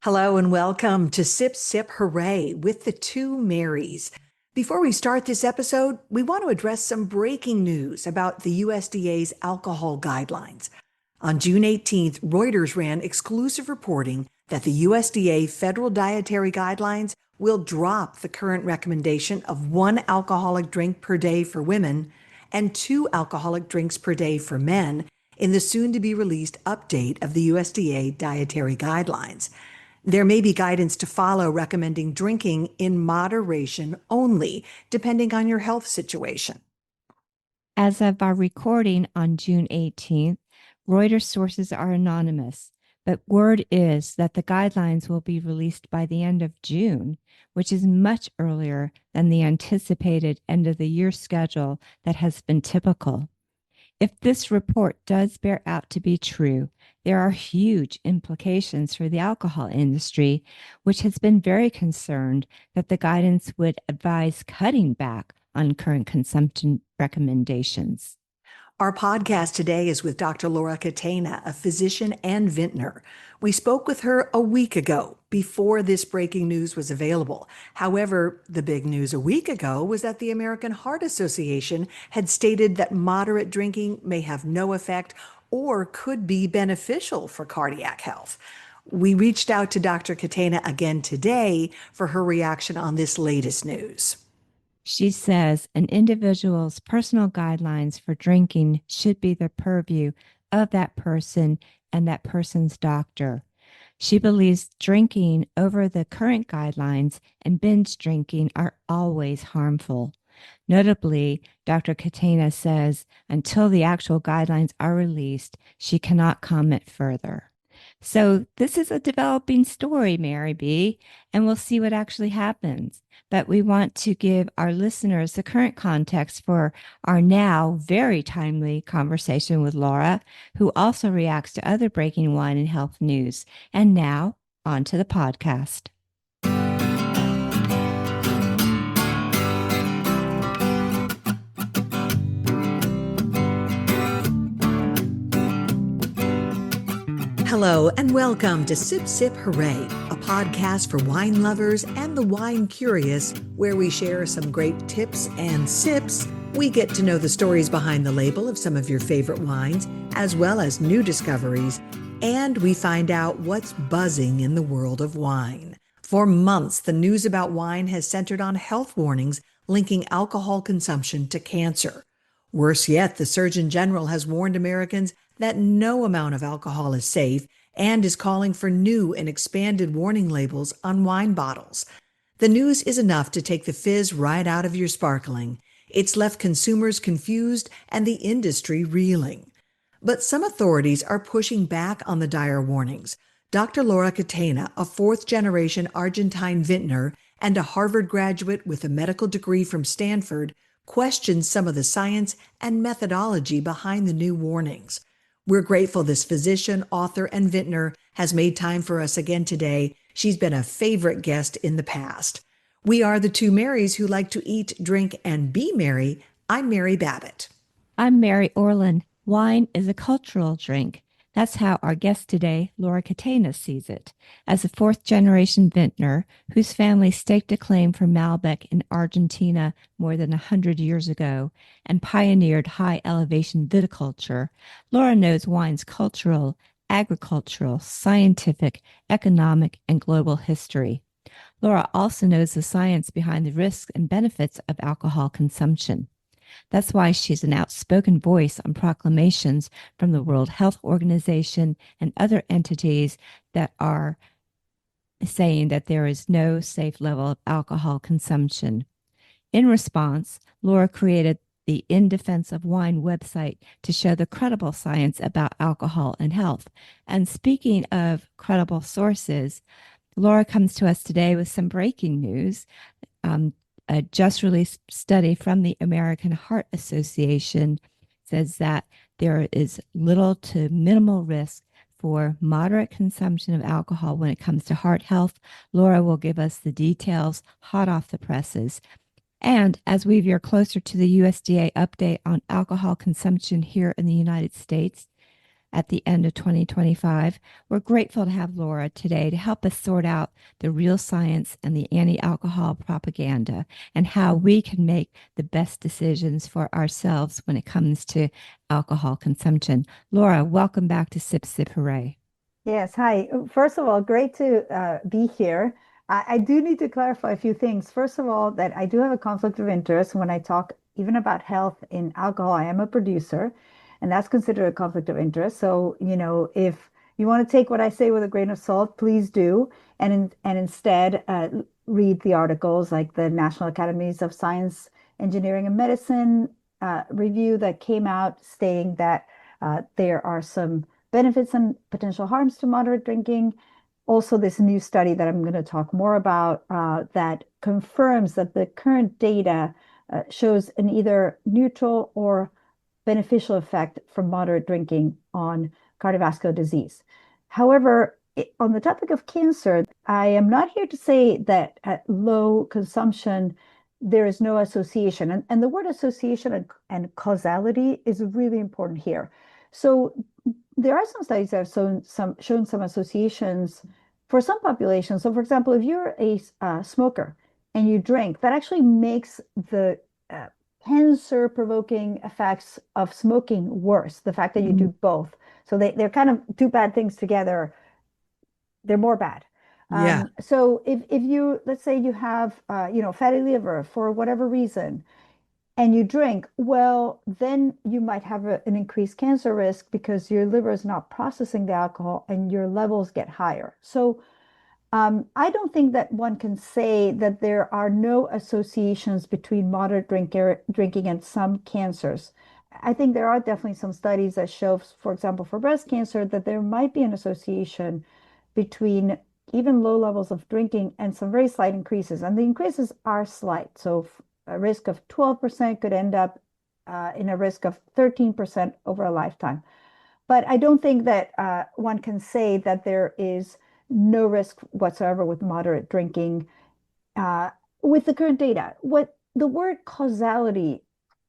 Hello and welcome to Sip Sip Hooray with the two Marys. Before we start this episode, we want to address some breaking news about the USDA's alcohol guidelines. On June 18th, Reuters ran exclusive reporting that the USDA Federal Dietary Guidelines will drop the current recommendation of one alcoholic drink per day for women and two alcoholic drinks per day for men in the soon-to-be released update of the USDA Dietary Guidelines. There may be guidance to follow recommending drinking in moderation only, depending on your health situation. As of our recording on June 18th, Reuters sources are anonymous, but word is that the guidelines will be released by the end of June, which is much earlier than the anticipated end of the year schedule that has been typical. If this report does bear out to be true, there are huge implications for the alcohol industry, which has been very concerned that the guidance would advise cutting back on current consumption recommendations. Our podcast today is with Dr. Laura Catena, a physician and vintner. We spoke with her a week ago before this breaking news was available. However, the big news a week ago was that the American Heart Association had stated that moderate drinking may have no effect or could be beneficial for cardiac health. We reached out to Dr. Catena again today for her reaction on this latest news. She says an individual's personal guidelines for drinking should be the purview of that person and that person's doctor. She believes drinking over the current guidelines and binge drinking are always harmful. Notably, Dr. Catena says until the actual guidelines are released, she cannot comment further. So this is a developing story, Mary B., and we'll see what actually happens. But we want to give our listeners the current context for our now very timely conversation with Laura, who also reacts to other breaking wine and health news. And now, on to the podcast. Hello and welcome to Sip Sip Hooray, a podcast for wine lovers and the wine curious, where we share some great tips and sips. We get to know the stories behind the label of some of your favorite wines, as well as new discoveries, and we find out what's buzzing in the world of wine. For months, the news about wine has centered on health warnings linking alcohol consumption to cancer. Worse yet, the Surgeon General has warned Americans that no amount of alcohol is safe and is calling for new and expanded warning labels on wine bottles. The news is enough to take the fizz right out of your sparkling. It's left consumers confused and the industry reeling. But some authorities are pushing back on the dire warnings. Dr. Laura Catena, a fourth-generation Argentine vintner and a Harvard graduate with a medical degree from Stanford, questions some of the science and methodology behind the new warnings. We're grateful this physician, author, and vintner has made time for us again today. She's been a favorite guest in the past. We are the two Marys who like to eat, drink, and be merry. I'm Mary Babbitt. I'm Mary Orland. Wine is a cultural drink. That's how our guest today, Laura Catena, sees it. As a fourth-generation vintner whose family staked a claim for Malbec in Argentina more than 100 years ago and pioneered high-elevation viticulture, Laura knows wine's cultural, agricultural, scientific, economic, and global history. Laura also knows the science behind the risks and benefits of alcohol consumption. That's why she's an outspoken voice on proclamations from the World Health Organization and other entities that are saying that there is no safe level of alcohol consumption. In response, Laura created the In Defense of Wine website to show the credible science about alcohol and health. And speaking of credible sources, Laura comes to us today with some breaking news. A just released study from the American Heart Association says that there is little to minimal risk for moderate consumption of alcohol when it comes to heart health. Laura will give us the details hot off the presses. And as we veer closer to the USDA update on alcohol consumption here in the United States, at the end of 2025. We're grateful to have Laura today to help us sort out the real science and the anti alcohol propaganda and how we can make the best decisions for ourselves when it comes to alcohol consumption. Laura, welcome back to Sip Sip Hooray. Yes, hi. First of all, great to be here. I do need to clarify a few things. First of all, that I do have a conflict of interest when I talk even about health in alcohol. I am a producer, and that's considered a conflict of interest. So, if you want to take what I say with a grain of salt, please do, and instead read the articles like the National Academies of Science, Engineering, and Medicine review that came out stating that there are some benefits and potential harms to moderate drinking. Also, this new study that I'm going to talk more about that confirms that the current data shows an either neutral or beneficial effect from moderate drinking on cardiovascular disease. However, on the topic of cancer, I am not here to say that at low consumption, there is no association. And the word association and causality is really important here. So there are some studies that have shown some associations for some populations. So, for example, if you're a smoker and you drink, that actually makes the cancer-provoking effects of smoking worse. The fact that you do both, so they're kind of two bad things together. They're more bad. Yeah. So if you let's say you have fatty liver for whatever reason, and you drink, well, then you might have an increased cancer risk because your liver is not processing the alcohol and your levels get higher. So I don't think that one can say that there are no associations between moderate drinking and some cancers. I think there are definitely some studies that show, for example, for breast cancer, that there might be an association between even low levels of drinking and some very slight increases. And the increases are slight. So a risk of 12% could end up in a risk of 13% over a lifetime. But I don't think that one can say that there is no risk whatsoever with moderate drinking uh, with the current data. What the word causality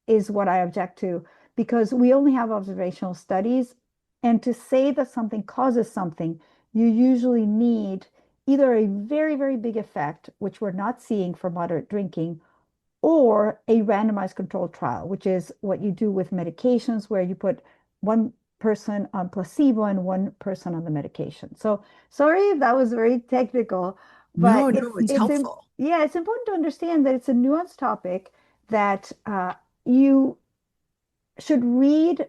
is what I object to because we only have observational studies. And to say that something causes something, you usually need either a very, very big effect, which we're not seeing for moderate drinking, or a randomized controlled trial, which is what you do with medications where you put one person on placebo and one person on the medication. So sorry if that was very technical, but No, no, it's helpful. yeah, it's important to understand that it's a nuanced topic that you should read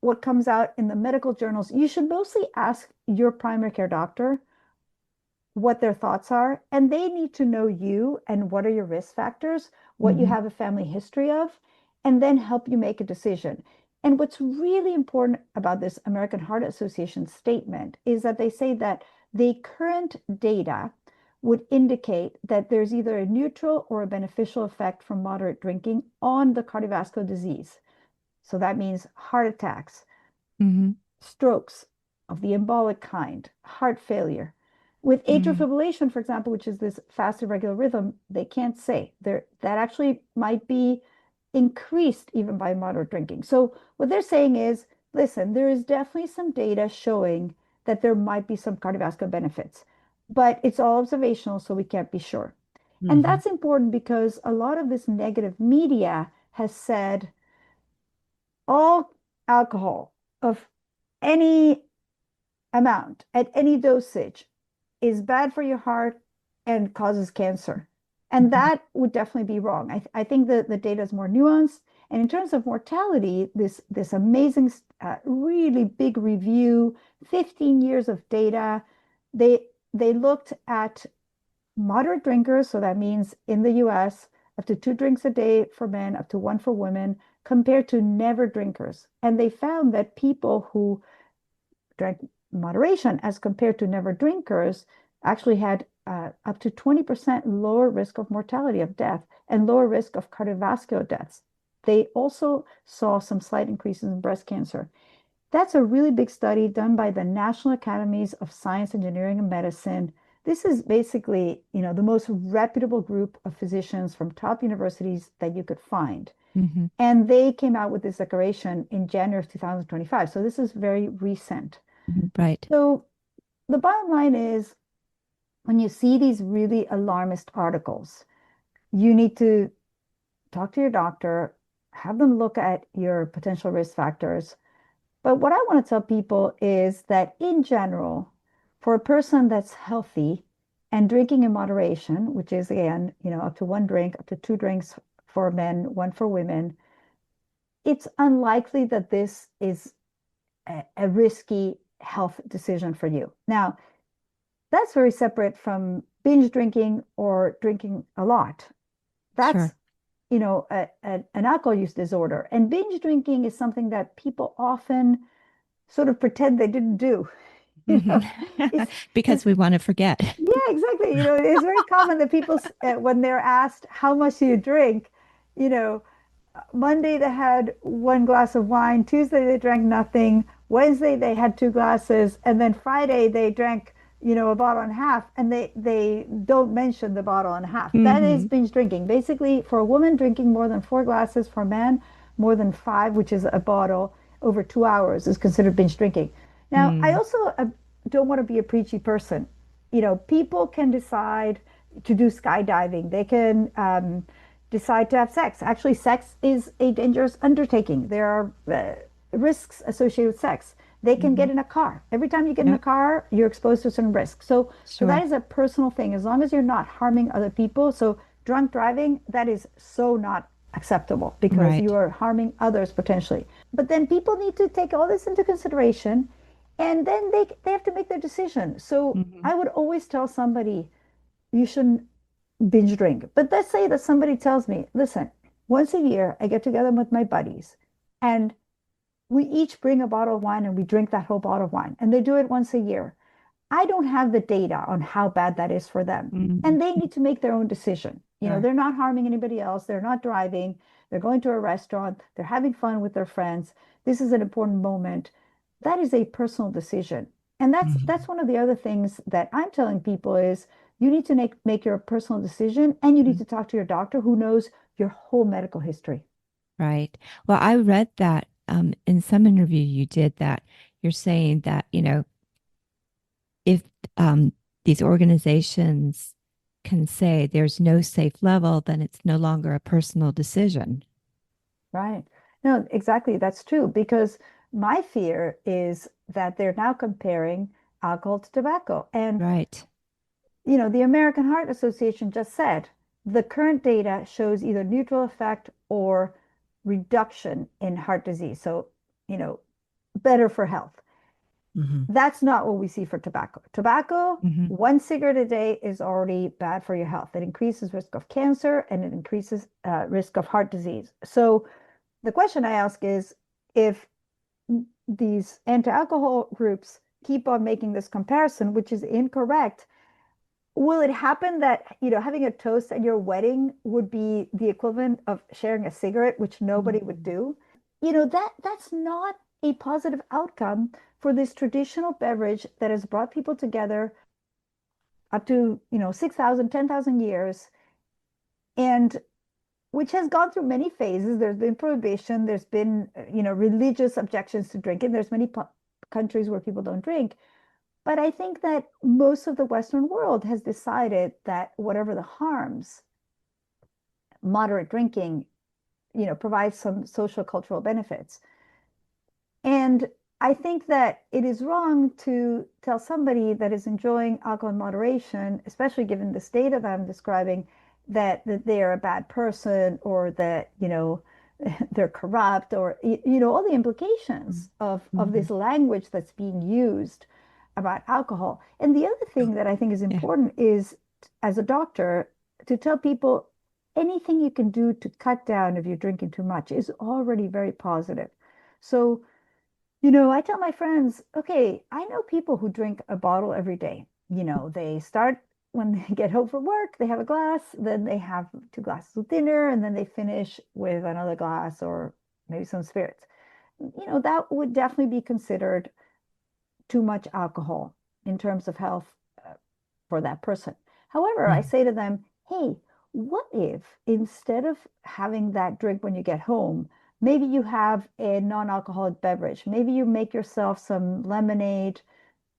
what comes out in the medical journals. You should mostly ask your primary care doctor what their thoughts are, and they need to know you and what are your risk factors, what you Mhm. have a family history of, and then help you make a decision. And what's really important about this American Heart Association statement is that they say that the current data would indicate that there's either a neutral or a beneficial effect from moderate drinking on the cardiovascular disease. So that means heart attacks, Mhm. strokes of the embolic kind, heart failure. With atrial Mhm. fibrillation, for example, which is this fast irregular rhythm, they can't say there that actually might be increased even by moderate drinking. So what they're saying is, listen, there is definitely some data showing that there might be some cardiovascular benefits, but it's all observational, so we can't be sure. And Mhm. that's important because a lot of this negative media has said all alcohol of any amount at any dosage is bad for your heart and causes cancer. And Mhm. that would definitely be wrong. I think that the data is more nuanced. And in terms of mortality, this amazing, really big review, 15 years of data, they they looked at moderate drinkers, so that means in the US, up to 2 drinks a day for men, up to one for women, compared to never drinkers. And they found that people who drank moderation as compared to never drinkers actually had up to 20% lower risk of mortality of death and lower risk of cardiovascular deaths. They also saw some slight increases in breast cancer. That's a really big study done by the National Academies of Science, Engineering, and Medicine. This is basically, the most reputable group of physicians from top universities that you could find. Hmm. And they came out with this declaration in January of 2025. So this is very recent. Right. So the bottom line is when you see these really alarmist articles, you need to talk to your doctor, have them look at your potential risk factors. But what I want to tell people is that in general, for a person that's healthy and drinking in moderation, which is again, up to one drink, up to two drinks for men, one for women, it's unlikely that this is a risky health decision for you. Now, that's very separate from binge drinking or drinking a lot. That's Sure. an alcohol use disorder. And binge drinking is something that people often sort of pretend they didn't do. You Hmm. know, Because it's we want to forget. yeah, exactly. It's very common that people, when they're asked how much do you drink, you know, Monday they had one glass of wine, Tuesday they drank nothing, Wednesday they had two glasses, and then Friday they drank, a bottle and a half, and they don't mention the bottle and a half. That is Hmm. binge drinking. Basically, for a woman drinking more than four glasses, for a man more than five, which is a bottle over 2 hours, is considered binge drinking. Now, I Mm. also don't want to be a preachy person. People can decide to do skydiving. They can decide to have sex. Actually, sex is a dangerous undertaking. There are risks associated with sex. They can Hmm. get in a car. Every time you get in a Yep. car, you're exposed to certain risks. So that Sure. is a personal thing. As long as you're not harming other people. So drunk driving, that is so not acceptable because you Right. are harming others potentially. But then people need to take all this into consideration and then they have to make their decision. So Hmm. I would always tell somebody you shouldn't binge drink. But let's say that somebody tells me, listen, once a year I get together with my buddies and we each bring a bottle of wine and we drink that whole bottle of wine. And they do it once a year. I don't have the data on how bad that is for them. Hmm. And they need to make their own decision. Sure. They're not harming anybody else. They're not driving. They're going to a restaurant. They're having fun with their friends. This is an important moment. That is a personal decision. And that's Hmm. one of the other things that I'm telling people is you need to make your personal decision and you need to talk to your doctor who knows your whole medical history. Right. Well, I read that in some interview you did that you're saying that, if these organizations can say there's no safe level, then it's no longer a personal decision. Right. No, exactly. That's true. Because my fear is that they're now comparing alcohol to tobacco. And, Right. the American Heart Association just said the current data shows either neutral effect or reduction in heart disease. So, you know, better for health. Mhm. That's not what we see for tobacco. Tobacco, Hmm. one cigarette a day is already bad for your health. It increases risk of cancer and it increases risk of heart disease. So, the question I ask is if these anti-alcohol groups keep on making this comparison, which is incorrect, will it happen that, having a toast at your wedding would be the equivalent of sharing a cigarette, which nobody would Hmm. do? That's not a positive outcome for this traditional beverage that has brought people together up to, 6,000, 10,000 years. And which has gone through many phases. There's been prohibition, there's been, religious objections to drinking. There's many countries where people don't drink. But I think that most of the Western world has decided that whatever the harms, moderate drinking, provides some social cultural benefits. And I think that it is wrong to tell somebody that is enjoying alcohol in moderation, especially given the state that I'm describing, that they are a bad person or that, they're corrupt or, all the implications of Hmm. this language that's being used about alcohol. And the other thing that I think is Yeah. important is, as a doctor, to tell people anything you can do to cut down if you're drinking too much is already very positive. So, I tell my friends, okay, I know people who drink a bottle every day. They start when they get home from work, they have a glass, then they have two glasses with dinner, and then they finish with another glass or maybe some spirits. That would definitely be considered too much alcohol in terms of health for that person. However, I Mhm. say to them, hey, What if instead of having that drink when you get home, maybe you have a non-alcoholic beverage? Maybe you make yourself some lemonade,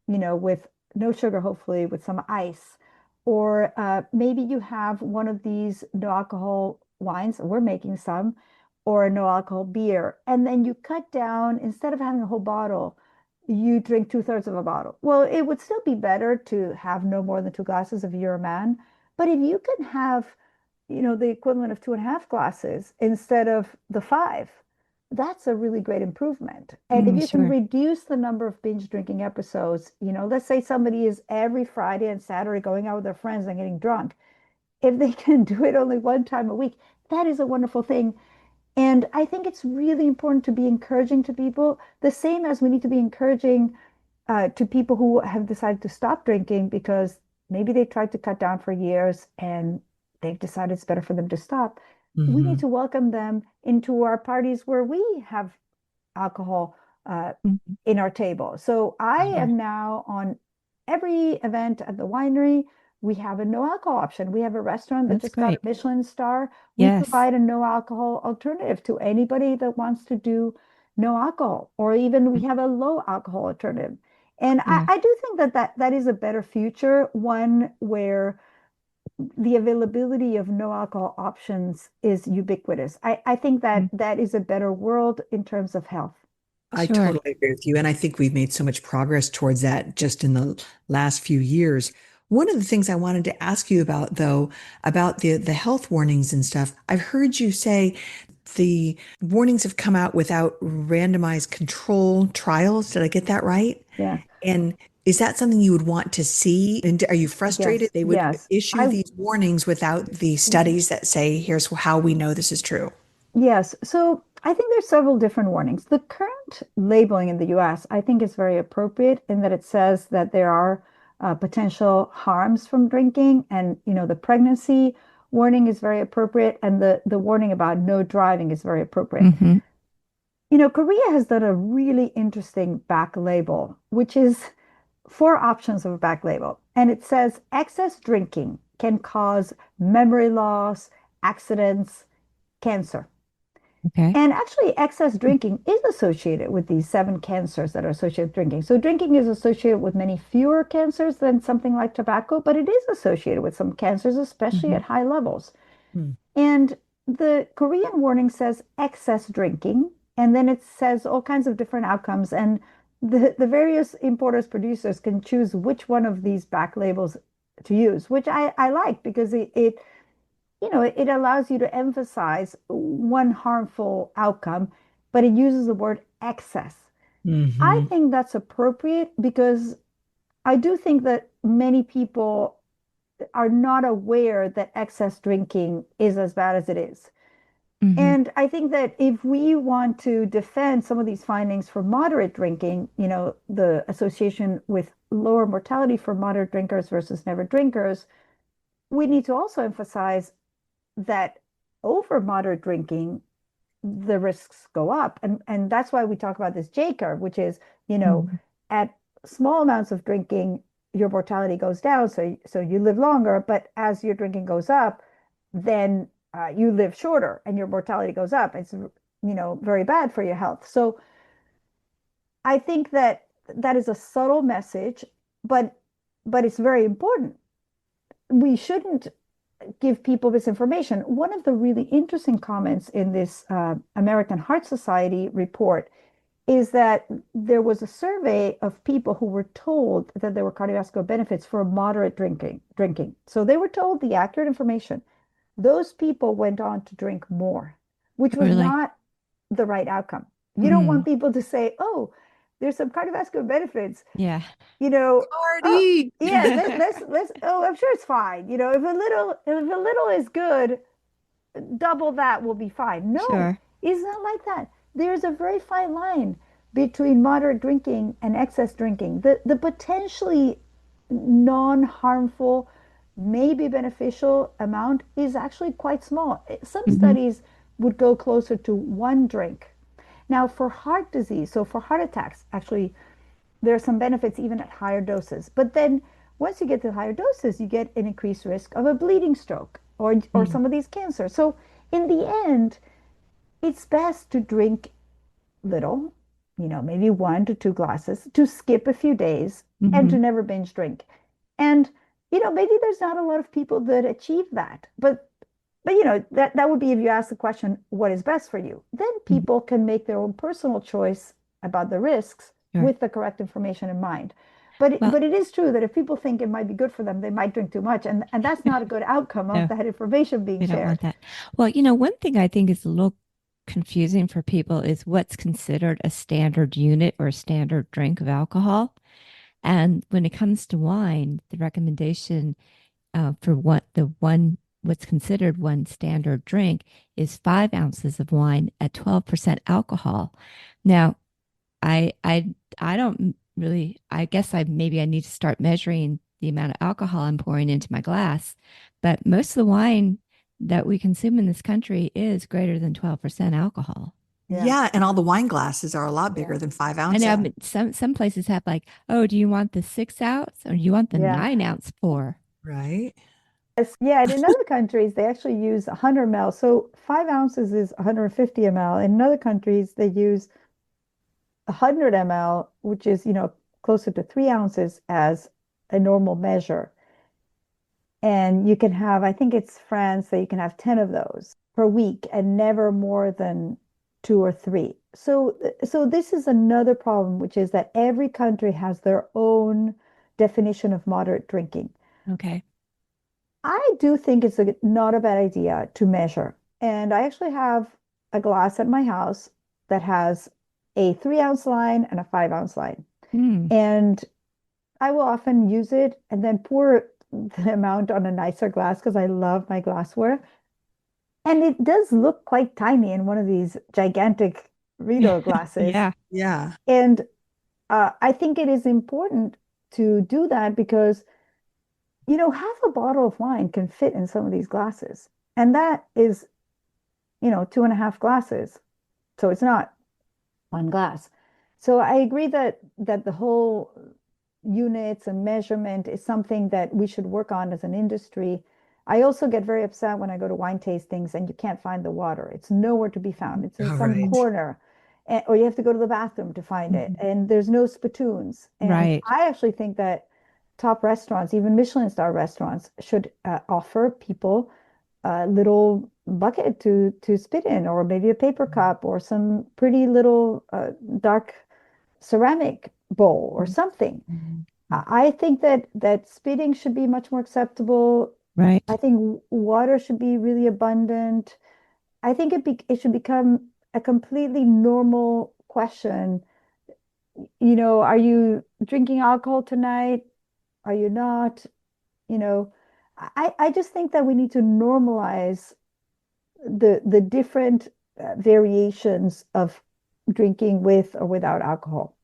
with no sugar, hopefully, with some ice. Or maybe you have one of these no alcohol wines, we're making some, or a no alcohol beer. And then you cut down, instead of having a whole bottle, you drink two-thirds of a bottle. Well, it would still be better to have no more than two glasses if you're a man. But if you can have, the equivalent of two and a half glasses instead of the five, that's a really great improvement. And if you can Sure. reduce the number of binge drinking episodes, let's say somebody is every Friday and Saturday going out with their friends and getting drunk. If they can do it only one time a week, that is a wonderful thing. And I think it's really important to be encouraging to people, the same as we need to be encouraging to people who have decided to stop drinking because maybe they tried to cut down for years and they've decided it's better for them to stop. We need Hmm. to welcome them into our parties where we have alcohol Mhm. in our table. So I Sure. am now on every event at the winery. We have a no alcohol option. We have a restaurant that That's just got a great. Michelin star. We Yes. provide a no alcohol alternative to anybody that wants to do no alcohol, or even we Mm. have a low alcohol alternative. And I, Yeah. I do think that is a better future, one where the availability of no alcohol options is ubiquitous. I think that Mm. that is a better world in terms of health. I Sure. totally agree with you. And I think we've made so much progress towards that just in the last few years. One of the things I wanted to ask you about, though, about the health warnings and stuff, I've heard you say the warnings have come out without randomized control trials. Did I get that right? Yeah. And is that something you would want to see? And are you frustrated Yes. they would Yes. issue these warnings without the studies that say, here's how we know this is true? Yes. So I think there's several different warnings. The current labeling in the US, I think, is very appropriate in that it says that there are potential harms from drinking, and the pregnancy warning is very appropriate, and the warning about no driving is very appropriate. Hmm. Korea has done a really interesting back label, which is four options of a back label. And it says excess drinking can cause memory loss, accidents, cancer. Okay. And actually, excess drinking is associated with these seven cancers that are associated with drinking. So, drinking is associated with many fewer cancers than something like tobacco, but it is associated with some cancers, especially Hmm. at high levels. Hmm. And the Korean warning says excess drinking, and then it says all kinds of different outcomes. And the various importers, producers can choose which one of these back labels to use, which I like because it allows you to emphasize one harmful outcome, but it uses the word excess. I Hmm. think that's appropriate because I do think that many people are not aware that excess drinking is as bad as it is. Hmm. And I think that if we want to defend some of these findings for moderate drinking, the association with lower mortality for moderate drinkers versus never drinkers, we need to also emphasize that over moderate drinking, the risks go up. And that's why we talk about this J curve, which is, Hmm. at small amounts of drinking, your mortality goes down, so you live longer. But as your drinking goes up, then you live shorter and your mortality goes up. It's very bad for your health. So I think that that is a subtle message, but it's very important. We shouldn't give people this information. One of the really interesting comments in this American Heart Society report is that there was a survey of people who were told that there were cardiovascular benefits for moderate drinking. So they were told the accurate information. Those people went on to drink more, which was Really? not the right outcome. You don't want Mm. people to say, "Oh, there's some cardiovascular benefits." Yeah. You know, oh, Party. yeah, let's. Oh, I'm sure it's fine. If a little is good, double that will be fine. No, Sure. it's not like that. There's a very fine line between moderate drinking and excess drinking. The potentially non-harmful, maybe beneficial amount is actually quite small. Some Hmm. studies would go closer to one drink. Now, for heart disease, so for heart attacks, actually, there are some benefits even at higher doses. But then once you get to higher doses, you get an increased risk of a bleeding stroke. or Mm. some of these cancers. So in the end, it's best to drink little, maybe 1 to 2 glasses, to skip a few days and Hmm. to never binge drink. And, maybe there's not a lot of people that achieve that. But that would be if you ask the question, what is best for you? Then people can make their own personal choice about the risks Sure. with the correct information in mind. But Well, it is true that if people think it might be good for them, they might drink too much. And that's not a good outcome of no, that information being we don't want shared. that. Well, one thing I think is a little confusing for people is what's considered a standard unit or standard drink of alcohol. And when it comes to wine, the recommendation for what's considered one standard drink is 5 ounces of wine at 12% alcohol. Now, I don't really, I guess I need to start measuring the amount of alcohol I'm pouring into my glass, but most of the wine that we consume in this country is greater than 12% alcohol. Yeah. Yeah, and all the wine glasses are a lot Yeah. bigger than five I know, ounces. Yeah. but some places have like, oh, do you want the 6 ounce or do you want the Yeah. 9 ounce pour? Right? Yes, yeah, and in other countries, they actually use 100 ml. So 5 ounces is 150 ml. In other countries, they use 100 ml, which is, closer to 3 ounces as a normal measure. And you can have, I think it's France that you can have 10 of those per week and never more than two or three. So this is another problem, which is that every country has their own definition of moderate drinking. Okay. I do think it's not a bad idea to measure. And I actually have a glass at my house that has a 3 ounce line and a 5 ounce line. Mm, And I will often use it and then pour the amount on a nicer glass because I love my glassware. And it does look quite tiny in one of these gigantic Rideau glasses. yeah, Yeah. And I think it is important to do that because half a bottle of wine can fit in some of these glasses. And that is, 2.5 glasses. So it's not one glass. So I agree that the whole units and measurement is something that we should work on as an industry. I also get very upset when I go to wine tastings and you can't find the water. It's nowhere to be found. It's in All some right. corner, or you have to go to the bathroom to find it. mhm, And there's no spittoons. And right. I actually think that top restaurants, even Michelin star restaurants, should offer people a little bucket to spit in, or maybe a paper cup, or some pretty little dark ceramic bowl or something. Mhm. I think that spitting should be much more acceptable. I Right. think water should be really abundant. I think it should become a completely normal question. Are you drinking alcohol tonight? Are you not? You know, I just think that we need to normalize the different variations of drinking with or without alcohol.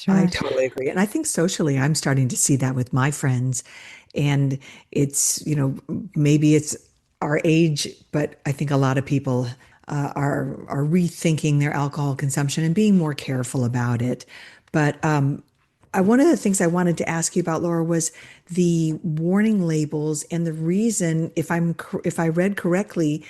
I Sure. totally agree. And I think socially, I'm starting to see that with my friends. And it's, maybe it's our age, but I think a lot of people are rethinking their alcohol consumption and being more careful about it. But one of the things I wanted to ask you about, Laura, was the warning labels and the reason, if I read correctly,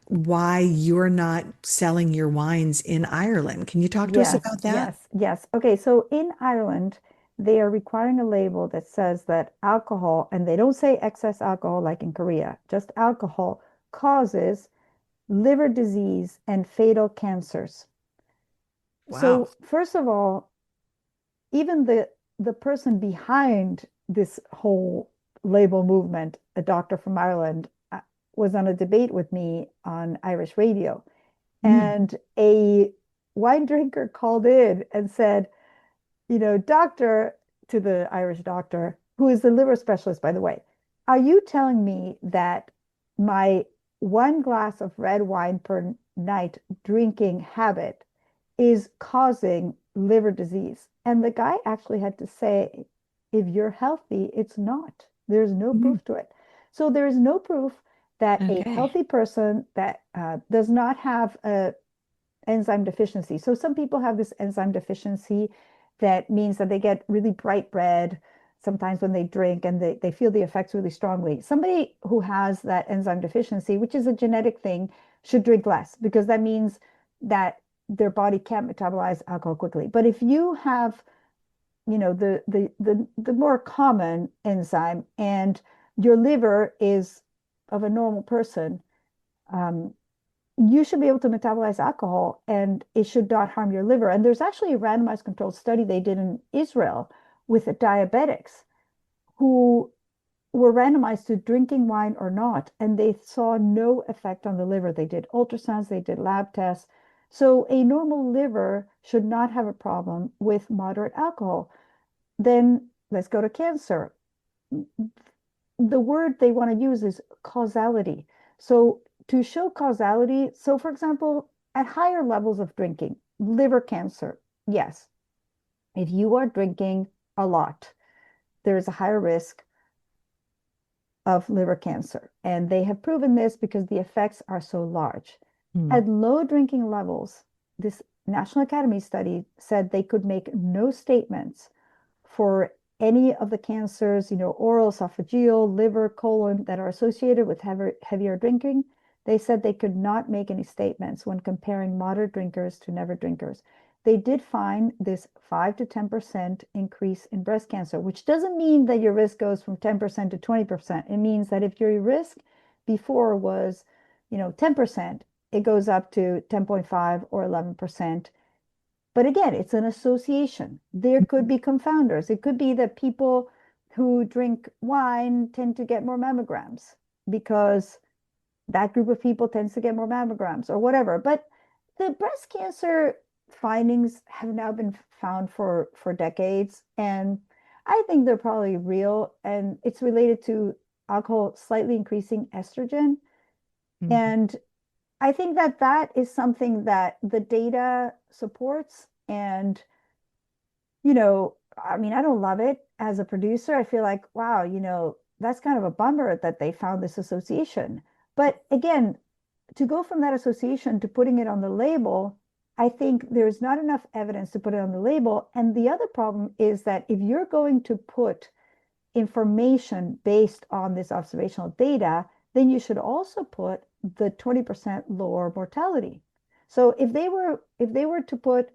why you're not selling your wines in Ireland. Can you talk to us Yes, about that? yes, yes. Okay, so in Ireland, they are requiring a label that says that alcohol, and they don't say excess alcohol like in Korea, just alcohol causes liver disease and fatal cancers. Wow. So first of all, even the person behind this whole label movement, a doctor from Ireland, was on a debate with me on Irish radio. Mm. And a wine drinker called in and said, doctor, to the Irish doctor, who is the liver specialist, by the way, are you telling me that my 1 glass of red wine per night drinking habit is causing liver disease? And the guy actually had to say, if you're healthy, it's not. There's no Mm. proof to it. So there is no proof that a Okay. healthy person that does not have a enzyme deficiency. So some people have this enzyme deficiency that means that they get really bright red. sometimes when they drink and they feel the effects really strongly. Somebody who has that enzyme deficiency, which is a genetic thing, should drink less because that means that their body can't metabolize alcohol quickly. But if you have, the more common enzyme and your liver is of a normal person, um, you should be able to metabolize alcohol and it should not harm your liver. And there's actually a randomized controlled study they did in Israel with diabetics who were randomized to drinking wine or not, and they saw no effect on the liver. They did ultrasounds, they did lab tests. So a normal liver should not have a problem with moderate alcohol. Then let's go to cancer. The word they want to use is causality. So to show causality, so for example, at higher levels of drinking, liver cancer, yes. If you are drinking a lot, there is a higher risk of liver cancer. And they have proven this because the effects are so large. At low drinking levels, this National Academy study said they could make no statements for any of the cancers, oral, esophageal, liver, colon, that are associated with heavier drinking. They said they could not make any statements when comparing moderate drinkers to never drinkers. They did find this 5 to 10% increase in breast cancer, which doesn't mean that your risk goes from 10% to 20%. It means that if your risk before was, 10%, it goes up to 10.5 or 11%. But again, it's an association. There could be confounders. It could be that people who drink wine tend to get more mammograms because that group of people tends to get more mammograms or whatever. But the breast cancer findings have now been found for decades, and I think they're probably real, and it's related to alcohol slightly increasing estrogen. And I think that that is something that the data supports. And, I mean, I don't love it as a producer. I feel like, wow, that's kind of a bummer that they found this association. But again, to go from that association to putting it on the label, I think there's not enough evidence to put it on the label. And the other problem is that if you're going to put information based on this observational data, then you should also put the 20% lower mortality. So if they were to put,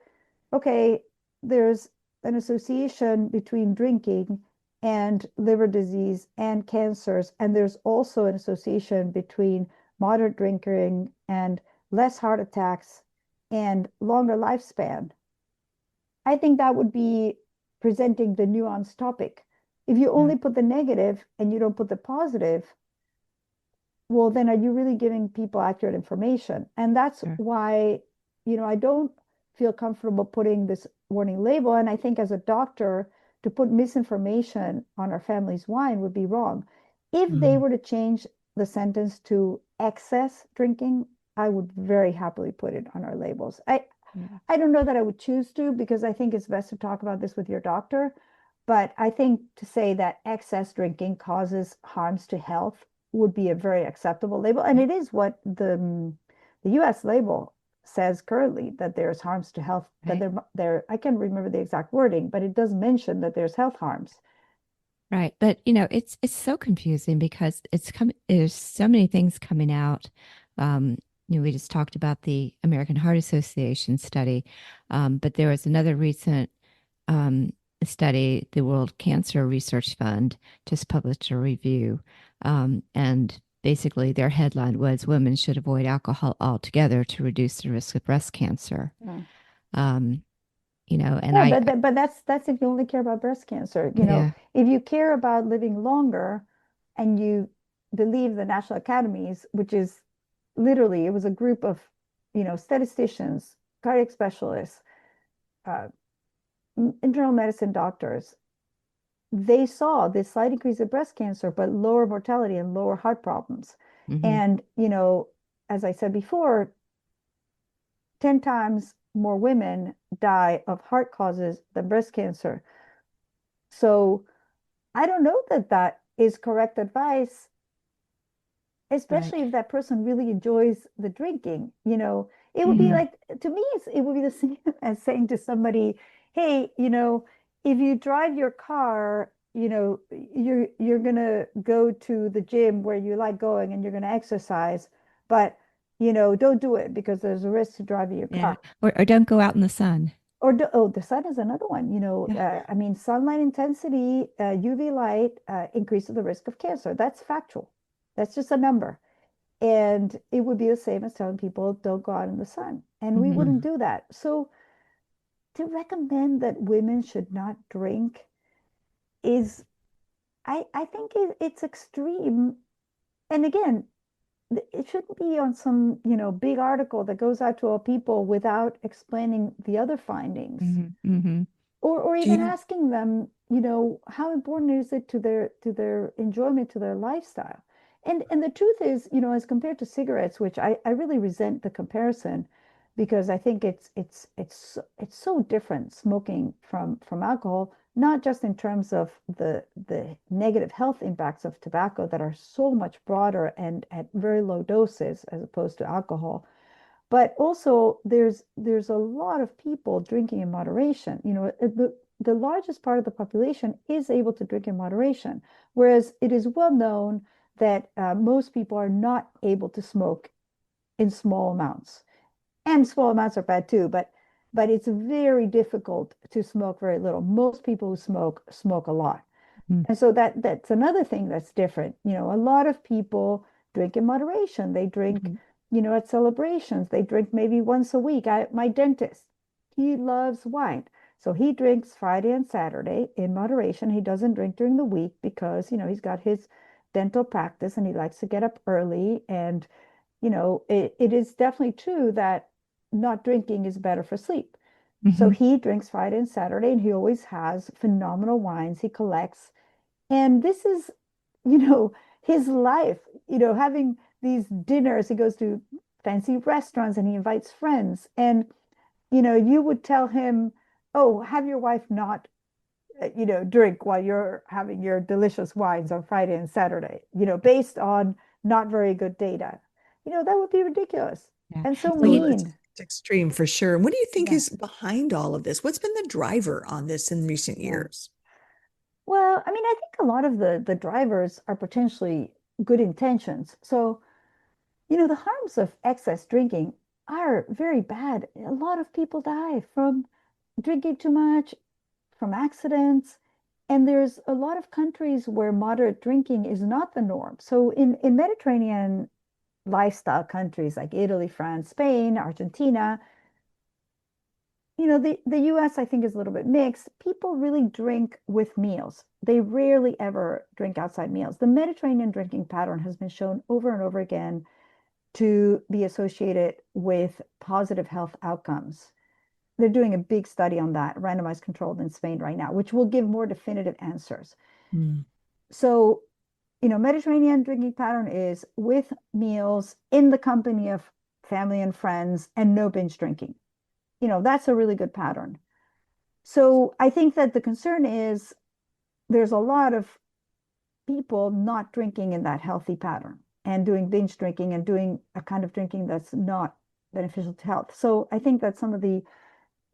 okay, there's an association between drinking and liver disease and cancers, and there's also an association between moderate drinking and less heart attacks and longer lifespan, I think that would be presenting the nuanced topic. If you only put the negative and you don't put the positive, well, then are you really giving people accurate information? And that's why, I don't feel comfortable putting this warning label. And I think as a doctor, to put misinformation on our family's wine would be wrong. If they were to change the sentence to excess drinking, I would very happily put it on our labels. I don't know that I would choose to, because I think it's best to talk about this with your doctor. But I think to say that excess drinking causes harms to health would be a very acceptable label. And it is what the US label says currently, that there's harms to health, that there I can't remember the exact wording, but it does mention that there's health harms. Right. But it's so confusing because there's so many things coming out. We just talked about the American Heart Association study, but there was another recent study, the World Cancer Research Fund just published a review. And basically their headline was women should avoid alcohol altogether to reduce the risk of breast cancer. And but that's if you only care about breast cancer. If you care about living longer and you believe the national academies, which is literally, it was a group of, statisticians, cardiac specialists, internal medicine doctors, they saw this slight increase in breast cancer, but lower mortality and lower heart problems. And, as I said before, 10 times more women die of heart causes than breast cancer. So I don't know that that is correct advice, especially if that person really enjoys the drinking. It would be like, to me, it would be the same as saying to somebody, hey, if you drive your car you're gonna go to the gym where you like going and you're gonna exercise, but don't do it because there's a risk to driving your Yeah. car. Or don't go out in the sun. Or oh, the sun is another one. Yeah. I mean, sunlight intensity, UV light increases the risk of cancer. That's factual. That's just a number. And it would be the same as telling people don't go out in the sun. And we Hmm. wouldn't do that. So to recommend that women should not drink is, I think it's extreme. And again, it shouldn't be on some, big article that goes out to all people without explaining the other findings. Hmm. Hmm. Or Do even you? asking them, how important is it to their enjoyment, to their lifestyle? And the truth is, as compared to cigarettes, which I really resent the comparison because I think it's so different smoking from alcohol, not just in terms of the negative health impacts of tobacco that are so much broader and at very low doses as opposed to alcohol, but also there's a lot of people drinking in moderation. The largest part of the population is able to drink in moderation, whereas it is well known that most people are not able to smoke in small amounts. And small amounts are bad too, but it's very difficult to smoke very little. Most people who smoke a lot. And so that's another thing that's different. A lot of people drink in moderation. They drink, Hmm. at celebrations. They drink maybe once a week. My dentist, he loves wine. So he drinks Friday and Saturday in moderation. He doesn't drink during the week because, he's got his dental practice and he likes to get up early. And, it is definitely true that not drinking is better for sleep. So Hmm. he drinks Friday and Saturday, and he always has phenomenal wines he collects, and this is, his life, having these dinners. He goes to fancy restaurants and he invites friends. And, you would tell him, oh, have your wife not, drink while you're having your delicious wines on Friday and Saturday, based on not very good data. That would be ridiculous Yeah. and so Well, Oh, mean. it's extreme for sure. What do you think Yeah. is behind all of this? What's been the driver on this in recent Yeah. years? Well, I mean, I think a lot of the drivers are potentially good intentions. So, the harms of excess drinking are very bad. A lot of people die from drinking too much, from accidents, and there's a lot of countries where moderate drinking is not the norm. So in Mediterranean lifestyle countries like Italy, France, Spain, Argentina, the US I think is a little bit mixed. People really drink with meals. They rarely ever drink outside meals. The Mediterranean drinking pattern has been shown over and over again to be associated with positive health outcomes. They're doing a big study on that, randomized controlled in Spain right now, which will give more definitive answers. Hmm. So, Mediterranean drinking pattern is with meals in the company of family and friends and no binge drinking. That's a really good pattern. So I think that the concern is there's a lot of people not drinking in that healthy pattern and doing binge drinking and doing a kind of drinking that's not beneficial to health. So I think that some of the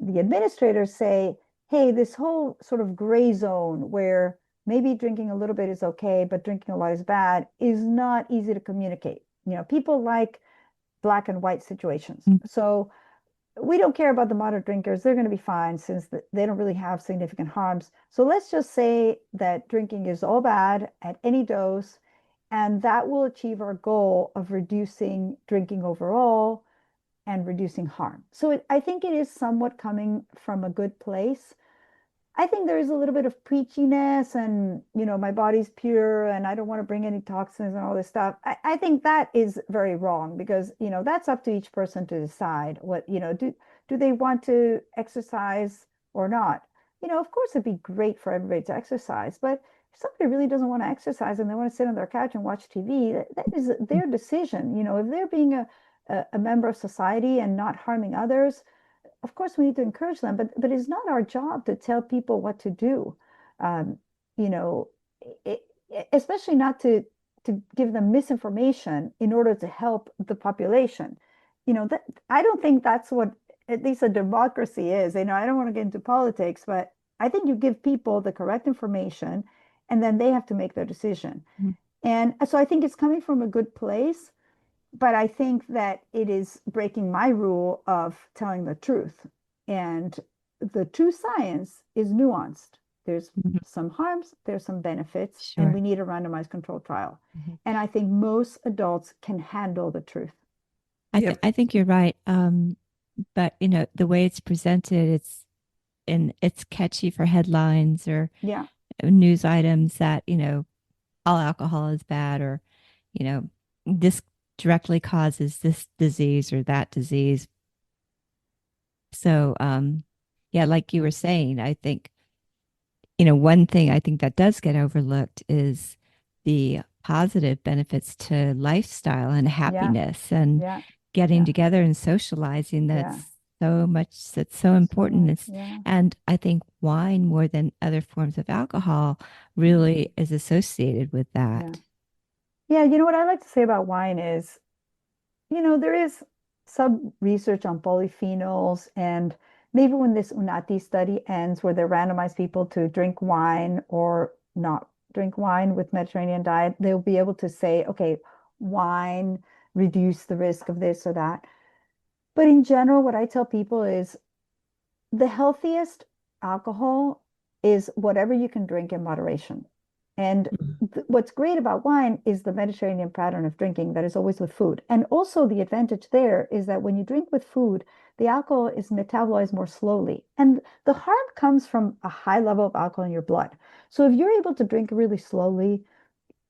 administrators say, hey, this whole sort of gray zone where maybe drinking a little bit is okay, but drinking a lot is bad is not easy to communicate. People like black and white situations. So we don't care about the moderate drinkers. They're going to be fine since they don't really have significant harms. So let's just say that drinking is all bad at any dose, and that will achieve our goal of reducing drinking overall and reducing harm. So I think it is somewhat coming from a good place. I think there is a little bit of preachiness and, my body's pure and I don't want to bring any toxins and all this stuff. I think that is very wrong because, that's up to each person to decide what, do they want to exercise or not? Of course, it'd be great for everybody to exercise, but if somebody really doesn't want to exercise and they want to sit on their couch and watch TV, that is their decision. If they're being a member of society and not harming others, of course we need to encourage them, but it's not our job to tell people what to do. Um, you know, it, Especially not to give them misinformation in order to help the population. That I don't think that's what at least a democracy is. I don't want to get into politics, but I think you give people the correct information and then they have to make their decision. Mhm. And so I think it's coming from a good place, but I think that it is breaking my rule of telling the truth. And the true science is nuanced. There's Mhm. some harms, there's some benefits, and Sure. we need a randomized controlled trial. Mhm. And I think most adults can handle the truth. Yep. I think you're right. But the way it's presented, it's catchy for headlines or Yeah, news items that, all alcohol is bad, or, you know, this directly causes this disease or that disease. So, yeah, like you were saying, I think, one thing I think that does get overlooked is the positive benefits to lifestyle and yeah, happiness and yeah, getting yeah, together and socializing. yeah. That's so important. So, It's, yeah. and I think wine, more than other forms of alcohol, Mhm. really is associated with Yeah. that. Yeah, you know what I like to say about wine is, there is some research on polyphenols, and maybe when this UNATI study ends, where they randomize people to drink wine or not drink wine with Mediterranean diet, they'll be able to say, okay, wine reduce the risk of this or that. But in general, what I tell people is the healthiest alcohol is whatever you can drink in moderation. And what's great about wine is the Mediterranean pattern of drinking that is always with food. And also, the advantage there is that when you drink with food, the alcohol is metabolized more slowly. And the harm comes from a high level of alcohol in your blood. So, if you're able to drink really slowly,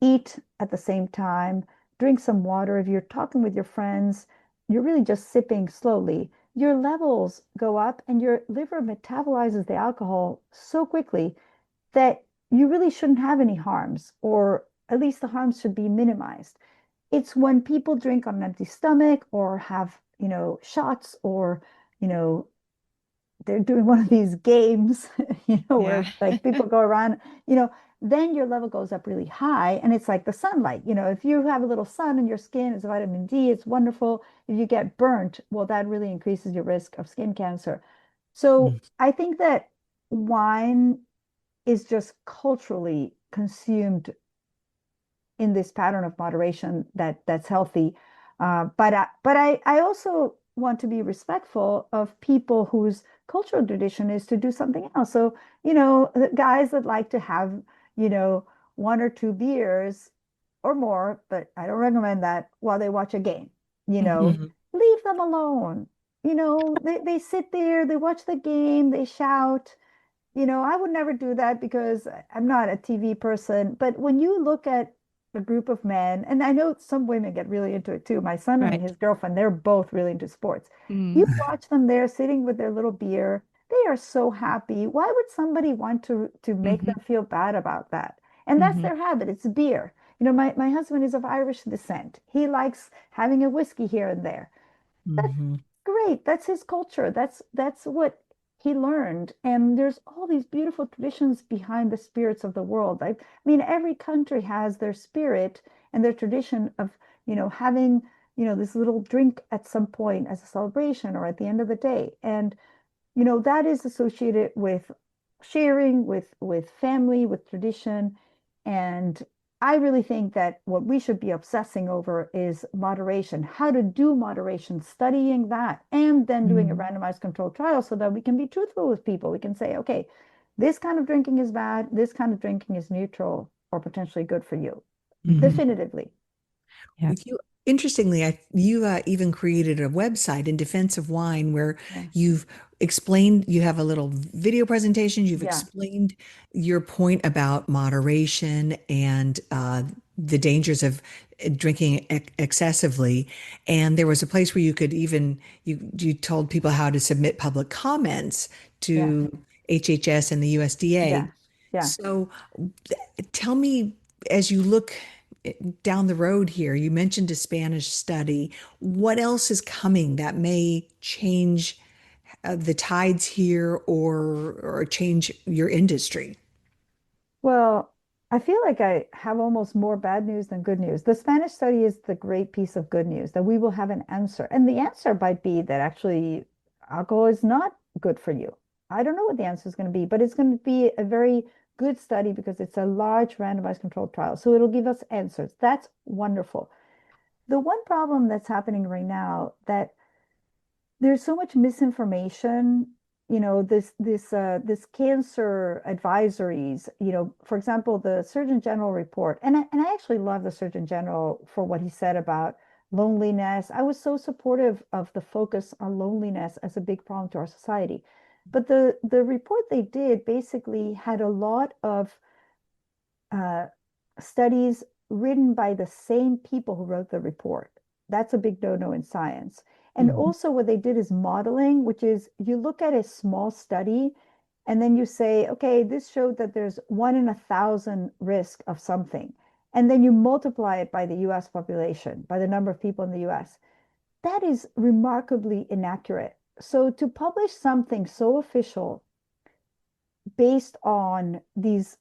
eat at the same time, drink some water. If you're talking with your friends, you're really just sipping slowly. Your levels go up and your liver metabolizes the alcohol so quickly that you really shouldn't have any harms, or at least the harms should be minimized. It's when people drink on an empty stomach or have, shots, or, you know, they're doing one of these games, Yeah. where like people go around, then your level goes up really high. And it's like the sunlight. If you have a little sun in your skin, it's vitamin D, it's wonderful. If you get burnt, well, that really increases your risk of skin cancer. So I think that wine is just culturally consumed in this pattern of moderation that's healthy. But I also want to be respectful of people whose cultural tradition is to do something else. So, the guys that like to have, one or two beers or more, but I don't recommend that while they watch a game, you know, Mhm. leave them alone. They sit there, they watch the game, they shout. I would never do that because I'm not a TV person. But when you look at a group of men, and I know some women get really into it too. My son and Right. his girlfriend, they're both really into sports. You Mm. watch them there sitting with their little beer. They are so happy. Why would somebody want to make Hmm. them feel bad about that? And that's Hmm. their habit. It's beer. My husband is of Irish descent. He likes having a whiskey here and there. That's Mhm. great. That's his culture. That's what he learned. And there's all these beautiful traditions behind the spirits of the world. I mean, every country has their spirit and their tradition of, having, this little drink at some point as a celebration or at the end of the day. And that is associated with sharing, with family, with tradition. And I really think that what we should be obsessing over is moderation, how to do moderation, studying that, and then doing a Mm. randomized controlled trial so that we can be truthful with people. We can say, okay, this kind of drinking is bad, this kind of drinking is neutral or potentially good for you. Mhm. Definitively. Yeah. You, interestingly, you even created a website in defense of wine where Yeah. you've explained, you have a little video presentation, you've Yeah. explained your point about moderation and the dangers of drinking excessively. And there was a place where you could even, you told people how to submit public comments Yes. to HHS and the USDA. Yes. Yeah. So tell me, as you look down the road here, you mentioned a Spanish study. What else is coming that may change the tides here or change your industry? Well, I feel like I have almost more bad news than good news. The Spanish study is the great piece of good news that we will have an answer. And the answer might be that actually alcohol is not good for you. I don't know what the answer is going to be, but it's going to be a very good study because it's a large randomized controlled trial. So it'll give us answers. That's wonderful. The one problem that's happening right now that there's so much misinformation, this cancer advisories, for example, the Surgeon General report, and I actually love the Surgeon General for what he said about loneliness. I was so supportive of the focus on loneliness as a big problem to our society. But the report they did basically had a lot of uh, studies written by the same people who wrote the report. That's a big no-no in science. And Mhm. also what they did is modeling, which is you look at a small study and then you say, okay, this showed that there's 1 in 1,000 risk of something. And then you multiply it by the US population, by the number of people in the US. That is remarkably inaccurate. So to publish something so official based on these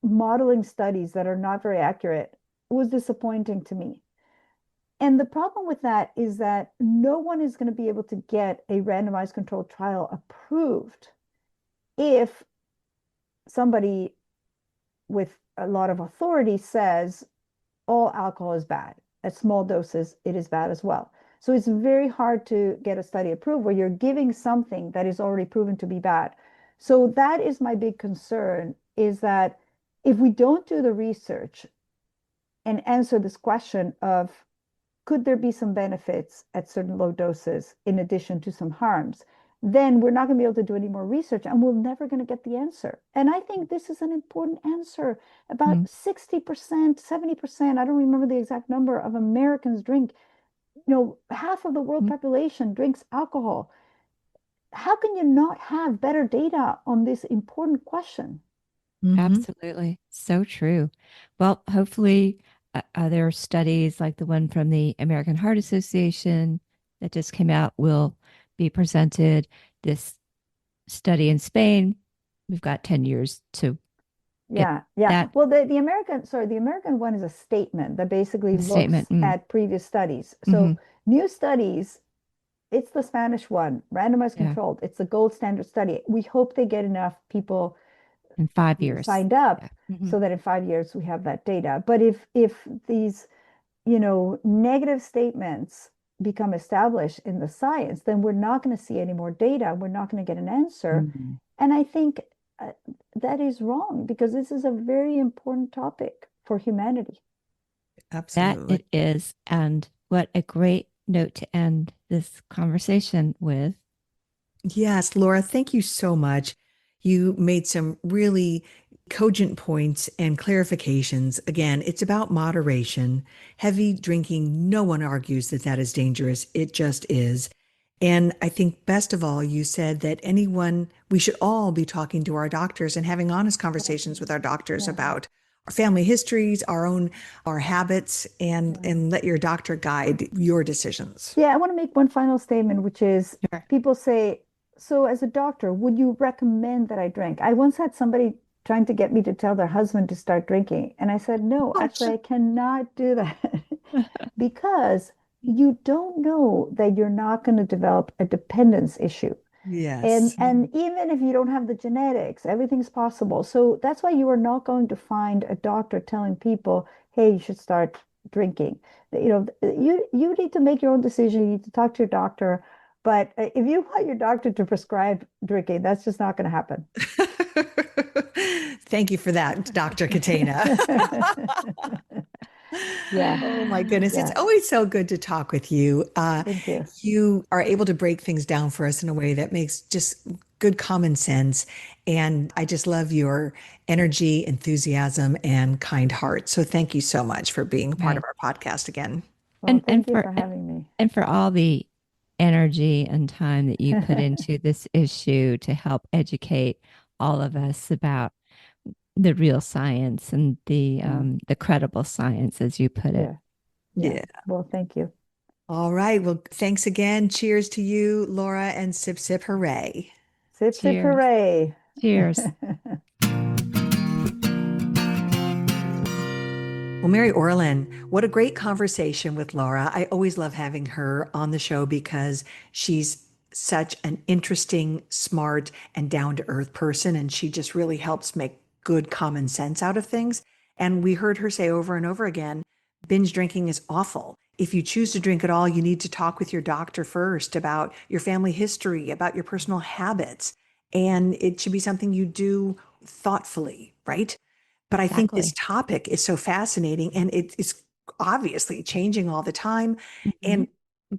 modeling studies that are not very accurate was disappointing to me. And the problem with that is that no one is going to be able to get a randomized controlled trial approved if somebody with a lot of authority says all alcohol is bad. At small doses, it is bad as well. So it's very hard to get a study approved where you're giving something that is already proven to be bad. So that is my big concern, is that if we don't do the research and answer this question of could there be some benefits at certain low doses in addition to some harms, then we're not going to be able to do any more research and we're never going to get the answer. And I think this is an important answer. About Mhm. 60%, 70%, I don't remember the exact number of Americans drink. Half of the world Mhm. population drinks alcohol. How can you not have better data on this important question? Hmm. Absolutely. So true. Well, hopefully, other studies like the one from the American Heart Association that just came out will be presented. This study in Spain, we've got 10 years to get Yeah, yeah. that Well, the American one is a statement that basically statement. looks at previous studies. Hmm. So new studies, it's the Spanish one, randomized Yeah, controlled. It's the gold standard study. We hope they get enough people in 5 years. signed up Yeah. Hmm. so that in 5 years we have that data. But if these, negative statements become established in the science, then we're not going to see any more data. We're not going to get an answer. Mhm. And I think uh, that is wrong because this is a very important topic for humanity. That Absolutely. it is. And what a great note to end this conversation with. Yes, Laura, thank you so much. You made some really cogent points and clarifications. Again, it's about moderation. Heavy drinking, no one argues that that is dangerous. It just is. And I think best of all, you said that we should all be talking to our doctors and having honest conversations with our doctors Yeah, about our family histories, our habits, and yeah. and let your doctor guide your decisions. Yeah, I want to make one final statement, which is Sure. people say, so as a doctor, would you recommend that I drink? I once had somebody trying to get me to tell their husband to start drinking. And I said, no, Gosh. actually, I cannot do that because you don't know that you're not going to develop a dependence issue. And Yes. and even if you don't have the genetics, everything's possible. So that's why you are not going to find a doctor telling people, hey, you should start drinking. You need to make your own decision. You need to talk to your doctor. But if you want your doctor to prescribe drinking, that's just not going to happen. Thank you for that, Dr. Catena. Yeah, Oh my goodness. It's yeah. always so good to talk with you. Thank you. You are able to break things down for us in a way that makes just good common sense. And I just love your energy, enthusiasm, and kind heart. So thank you so much for being part of Right. our podcast again. Well, And thank you for having me. for all the energy and time that you put into this issue to help educate all of us about the real science and Yeah, the credible science, as you put it. yeah, yeah. Yeah. Well, thank you. All right. Well, thanks again. Cheers to you, Laura, and sip, sip, hooray. Sip, sip, Cheers. hooray. Cheers. Well, Mary Orlin, what a great conversation with Laura. I always love having her on the show because she's such an interesting, smart, and down to earth person. And she just really helps make good common sense out of things. And we heard her say over and over again, binge drinking is awful. If you choose to drink at all, you need to talk with your doctor first about your family history, about your personal habits. And it should be something you do thoughtfully, right? But I think this Exactly. topic is so fascinating and it is obviously changing all the time. Mhm. And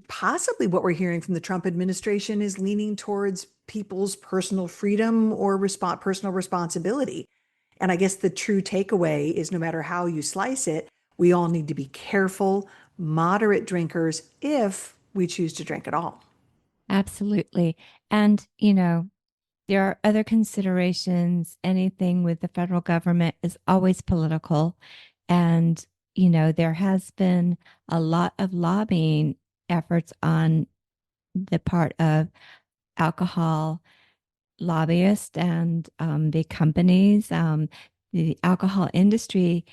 possibly what we're hearing from the Trump administration is leaning towards people's personal freedom or personal responsibility. And I guess the true takeaway is no matter how you slice it, we all need to be careful, moderate drinkers if we choose to drink at all. Absolutely. And, there are other considerations. Anything with the federal government is always political. And, there has been a lot of lobbying efforts on the part of alcohol lobbyists and big companies. The alcohol industry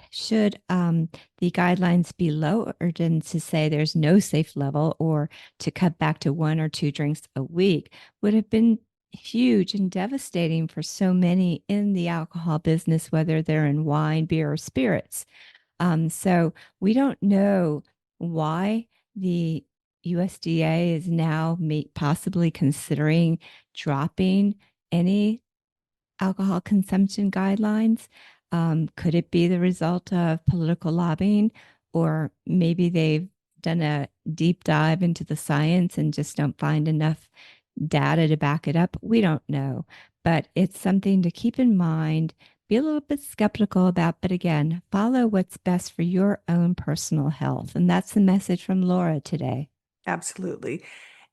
should the guidelines be lowered and to say there's no safe level or to cut back to 1 or 2 drinks a week would have been huge and devastating for so many in the alcohol business, whether they're in wine, beer, or spirits. So we don't know why the USDA is now possibly considering dropping any alcohol consumption guidelines. Could it be the result of political lobbying, or maybe they've done a deep dive into the science and just don't find enough data to back it up? We don't know, but it's something to keep in mind, be a little bit skeptical about, but again, follow what's best for your own personal health. And that's the message from Laura today. Absolutely.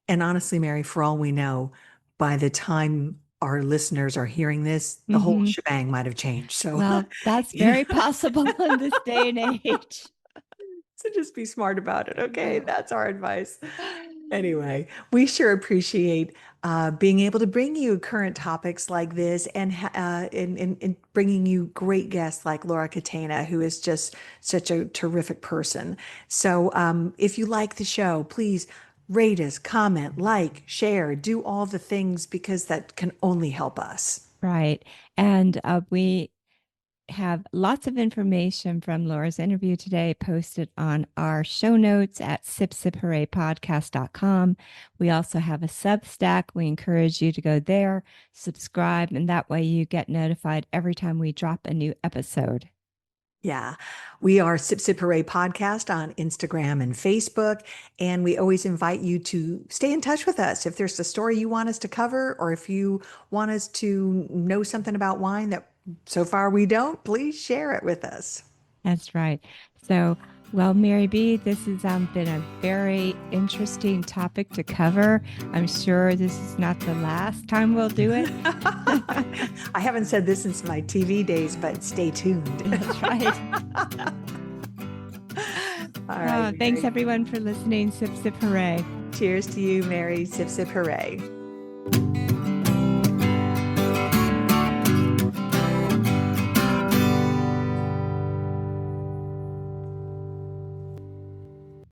And honestly, Mary, for all we know, by the time our listeners are hearing this, the whole Hmm. shebang might have changed. So, Well, that's you very know, possible in this day and age. so just be smart about it. Okay. That's our advice. Anyway, we sure appreciate being able to bring you current topics like this and, and bringing you great guests like Laura Catena, who is just such a terrific person. So if you like the show, please rate us, comment, like, share, do all the things because that can only help us. Right. And we have lots of information from Laura's interview today posted on our show notes at sipsiphoorayypodcast.com. We also have a Substack. We encourage you to go there, subscribe, and that way you get notified every time we drop a new episode. Yeah, we are Sip Sip Hooray Podcast on Instagram and Facebook. And we always invite you to stay in touch with us. If there's a story you want us to cover, or if you want us to know something about wine that so far we don't, please share it with us. That's right. So, well, Mary B., this has been a very interesting topic to cover. I'm sure this is not the last time we'll do it. I haven't said this since my TV days, but stay tuned. That's right. All right. Thanks, Mary. everyone, for listening. Sip, sip, hooray. Cheers to you, Mary. Sip, sip, hooray.